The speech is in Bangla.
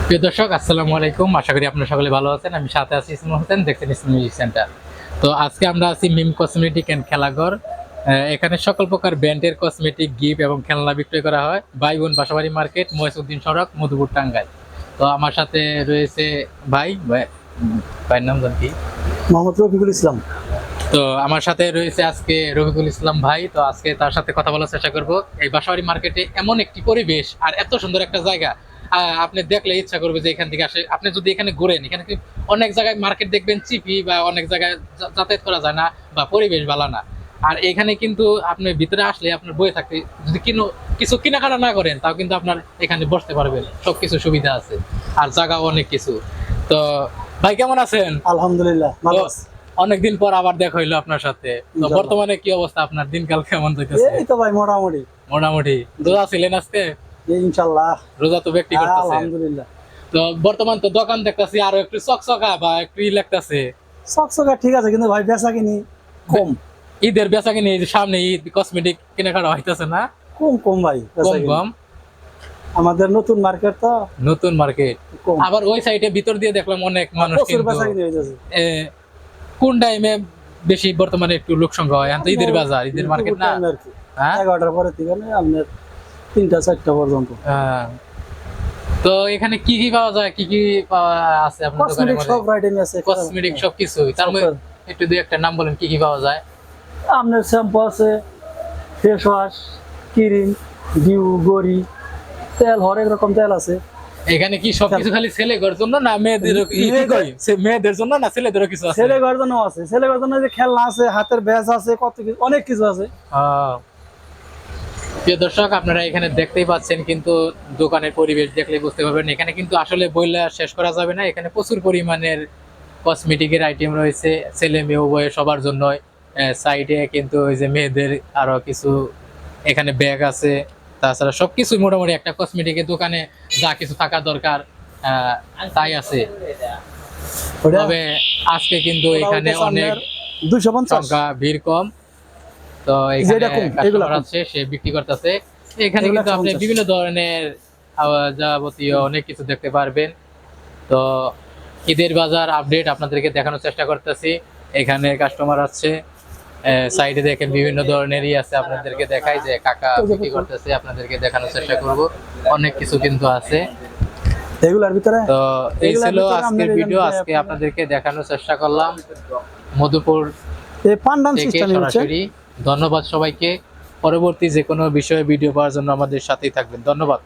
প্রিয় দর্শক, আসসালামু আলাইকুম। আশা করি আপনারা সকলে ভালো আছেন। আমি সাথে আছি ইসমুল হোসেন, দেখছেন ইসলাম মিউজিক সেন্টার। তো আজকে আমরা আছি মিম কসমেটিক অ্যান্ড খেলাঘর। এখানে সকল প্রকার ব্র্যান্ডের কসমেটিক, গিফট এবং খেলনা বিক্রয় করা হয়। বাই বোন বাসাবাড়ি মার্কেট, মহিউদ্দিন সড়ক, মধুপুর, টাঙ্গাইল। তো আমার সাথে রয়েছে ভাইয়ের নাম জান কি? মোহাম্মদ রফিকুল ইসলাম। তো আমার সাথে রয়েছে আজকে রফিকুল ইসলাম ভাই। তো আজকে তার সাথে কথা বলার চেষ্টা করব। এই বাসাবাড়ি মার্কেটে এমন একটি পরিবেশ আর এত সুন্দর একটা জায়গা, আপনি দেখলে ইচ্ছা করবে যে এখান থেকে আসে। আপনি যদি এখানে ঘোরেন, এখানে অনেক জায়গায় মার্কেট দেখবেন চিপি, বা অনেক জায়গায় যাতায়াত করা যায় না, বা পরিবেশ ভালো না। আর এখানে কিন্তু আপনি ভিতরে আসলে আপনার বয়ে থাকতে, যদি কিছু কেনাকাটা না করেন, তাও কিন্তু আপনার এখানে বসতে পারবেন, সবকিছু সুবিধা আছে, আর জায়গাও অনেক কিছু। তো ভাই, কেমন আছেন? আলহামদুলিল্লাহ ভালো আছি। অনেকদিন পর আবার দেখা হইলো আপনার সাথে। তো বর্তমানে কি অবস্থা, আপনার দিনকাল কেমন যাইতেছে? এই তো ভাই মোটামুটি মোটামুটি। রোজা ছিলেন আজকে? ইনশাআল্লাহ রোজা তো ব্যক্তি করতেছে। আলহামদুলিল্লাহ। তো বর্তমান তো দোকান দেখতাছি আরো একটু চকচকা, বা একটু লাগতাছে। চকচকা ঠিক আছে, কিন্তু ভাই বেচা কিনি কম। ঈদের বেচা কিনি, এই যে সামনে ঈদ, কসমেটিক কেনাকাটা হইতেছে না? কম কম ভাই, বেচা কম কিনি। কম। আমাদের নতুন মার্কেট তো, নতুন মার্কেট। কম। আবার ওই সাইডে ভিতর দিয়ে দেখলাম অনেক মানুষ, প্রচুর কিন্তু বেচা কিনি হইতেছে। কোন টাইমে বেশি বর্তমানে একটু লোক সংখ্যা হয়? এখন তো ঈদের বাজার, ঈদের মার্কেট না? হ্যাঁ, 11টার পরে থেকে আপনার 3টা 4টা পর্যন্ত। তো এখানে কি কি পাওয়া যায়, কি কি পাওয়া আছে আপনার দোকানে? কসমেটিক সব আইটেমই আছে, কসমেটিক সবকিছু। তার মধ্যে একটু দুই একটা নাম বলেন, কি কি পাওয়া যায়? আপনার শ্যাম্পু আছে, ফেস ওয়াশ, ক্রিম, ডিউ, গড়ি, তেল, হরেক রকম তেল আছে। এখানে কি সবকিছু খালি ছেলেদের জন্য, না মেয়েদেরও? মেয়েদের জন্য না ছেলেদেরও কিছু আছে? ছেলে ঘর জন্য আছে, ছেলে ঘর জন্য যে খেলনা আছে, হাতের ব্যাজ আছে, কত কিছু, অনেক কিছু আছে। প্রিয় দর্শক, আপনারা এখানে দেখতেই পাচ্ছেন, কিন্তু দোকানের পরিবেশ দেখলে বুঝতে পারবেন এখানে কিন্তু আসলে বইলা শেষ করা যাবে না। এখানে প্রচুর পরিমাণের কসমেটিকের আইটেম রয়েছে, ছেলে মেয়ে উভয় সবার জন্য। সাইডে কিন্তু ওই যে মেয়েদের আরো কিছু এখানে ব্যাগ আছে। তাছাড়া সবকিছু মোটামুটি একটা কসমেটিকের দোকানে যা কিছু থাকা দরকার তাই আছে। তবে আজকে কিন্তু এখানে অনেক 250 সংখ্যা, ভিড় কম। তো এখানে কাস্টমার আছে, সে বিক্রি করতেছে। এখানে কিন্তু আপনি বিভিন্ন ধরনের যাবতীয় অনেক কিছু দেখতে পারবেন। তো ঈদের বাজার আপডেট আপনাদেরকে দেখানোর চেষ্টা করতেছি। এখানে কাস্টমার আছে, সাইডে দেখেন বিভিন্ন ধরনেরই আছে। আপনাদেরকে দেখাই যে কাকা বিক্রি করতেছে, আপনাদেরকে দেখানোর চেষ্টা করব। অনেক কিছু কিন্তু আছে এগুলার ভিতরে। তো এই ছিল আজকের ভিডিও। আজকে আপনাদেরকে দেখানোর চেষ্টা করলাম মধুপুর থেকে সরাসরি। ধন্যবাদ সবাইকে। পরবর্তী যে কোনো বিষয়ে ভিডিও পাওয়ার জন্য আমাদের সাথেই থাকবেন। ধন্যবাদ।